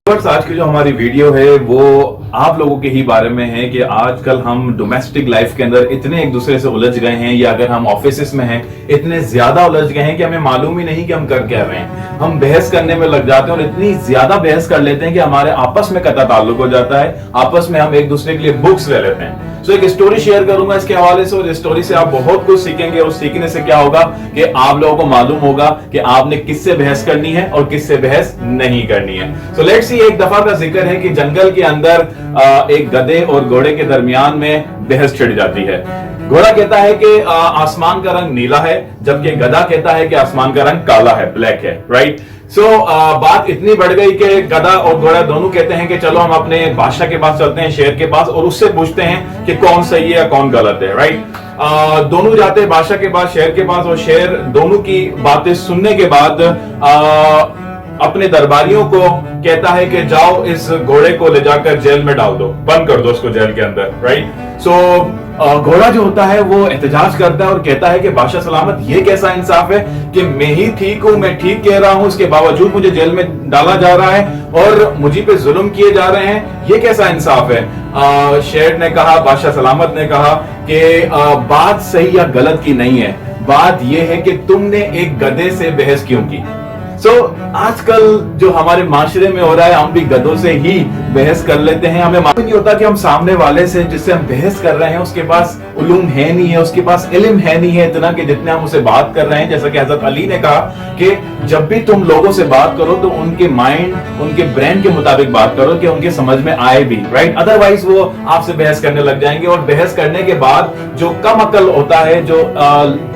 आज की जो हमारी वीडियो है वो आप लोगों के ही बारे में है कि आजकल हम डोमेस्टिक लाइफ के अंदर इतने एक दूसरे से उलझ गए हैं, या अगर हम ऑफिस में हैं इतने ज्यादा उलझ गए हैं कि हमें मालूम ही नहीं कि हम कर क्या रहे हैं। हम बहस करने में लग जाते हैं और इतनी ज्यादा बहस कर लेते हैं कि हमारे आपस में कता ताल्लुक हो जाता है, आपस में हम एक दूसरे के लिए बुक्स ले लेते हैं। सो एक स्टोरी शेयर करूंगा इसके हवाले से, और इस स्टोरी से आप बहुत कुछ सीखेंगे, और सीखने से क्या होगा कि आप लोगों को मालूम होगा कि आपने किससे बहस करनी है और किससे बहस नहीं करनी है। सो लेट्स सी, एक दफा का जिक्र है कि जंगल के अंदर एक गधे और घोड़े के दरमियान में बहस छिड़ जाती है। घोड़ा कहता है कि आसमान का रंग नीला है, जबकि गधा कहता है कि आसमान का रंग काला है, ब्लैक है, राइट। सो बात इतनी बढ़ गई कि गधा और घोड़ा दोनों कहते हैं कि चलो हम अपने बादशाह के पास चलते हैं, शेर के पास, और उससे पूछते हैं कि कौन सही है या कौन गलत है, राइट। दोनों जाते हैं बादशाह के पास, शेर के पास, और शेर दोनों की बातें सुनने के बाद अपने दरबारियों को कहता है कि जाओ इस घोड़े को ले जाकर जेल में डाल दो, बंद कर दो उसको जेल के अंदर, राइट। सो घोड़ा जो होता है वो एहतजाज करता है और कहता है कि बादशाह सलामत, ये कैसा इंसाफ है कि मैं ही ठीक हूं, मैं ठीक कह रहा हूं, उसके बावजूद मुझे जेल में डाला जा रहा है और मुझे पे जुल्म किए जा रहे हैं, ये कैसा इंसाफ है। शेर ने कहा, बादशाह सलामत ने कहा कि बात सही या गलत की नहीं है, बात यह है कि तुमने एक गधे से बहस क्यों की। आजकल जो हमारे माशरे में हो रहा है, हम भी गधों से ही बहस कर लेते हैं। हमें मालूम नहीं होता कि हम सामने वाले से जिससे हम बहस कर रहे हैं उसके पास उलूम है नहीं है, उसके पास इल्म है नहीं है इतना कि जितने हम उसे बात कर रहे हैं। जैसा कि हजरत अली ने कहा कि जब भी तुम लोगों से बात करो तो उनके माइंड, उनके ब्रेन के मुताबिक बात करो कि उनके समझ में आए भी, राइट। अदरवाइज वो आपसे बहस करने लग जाएंगे, और बहस करने के बाद जो कम अकल होता है, जो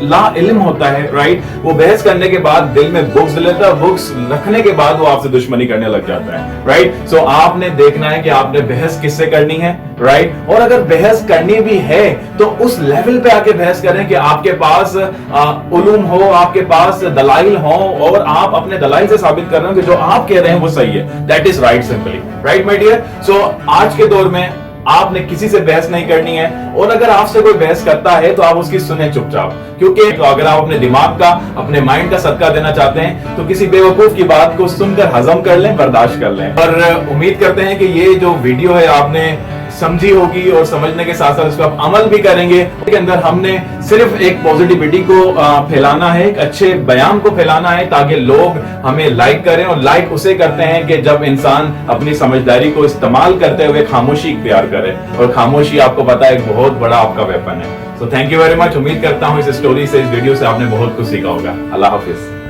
ला इल्म होता है, राइट, वो बहस करने के बाद दिल में बुग्ज लेता है, बुक्स रखने के बाद वो आपसे दुश्मनी करने लग जाता है, राइट। सो आपने देखना है कि आपने बहस किससे करनी है, राइट। और अगर बहस करनी भी है तो उस लेवल पे आके बहस करें कि आपके पास उलूम हो, आपके पास दलाइल हो, और आप अपने दलाइल से साबित कर रहे हो कि जो आप कह रहे हैं वो सही है। That is right, simply, right my dear. So आज के दौर में आपने किसी से बहस नहीं करनी है, और अगर आपसे कोई बहस करता है तो आप उसकी सुने चुपचाप, क्योंकि अगर आप अपने दिमाग का, अपने माइंड का सदका देना चाहते हैं तो किसी बेवकूफ की बात को सुनकर हजम कर लें, बर्दाश्त कर लें। और उम्मीद करते हैं कि ये जो वीडियो है आपने समझी होगी, और समझने के साथ साथ उसको आप अमल भी करेंगे। इसके अंदर हमने सिर्फ एक पॉजिटिविटी को फैलाना है, एक अच्छे बयान को फैलाना है, ताकि लोग हमें लाइक करें। और लाइक उसे करते हैं कि जब इंसान अपनी समझदारी को इस्तेमाल करते हुए खामोशी इख्तियार करे, और खामोशी आपको पता है एक बहुत बड़ा आपका वेपन है। So thank you very much. उम्मीद करता हूं इस स्टोरी से, इस वीडियो से आपने बहुत कुछ सीखा होगा। अल्लाह हाफिज।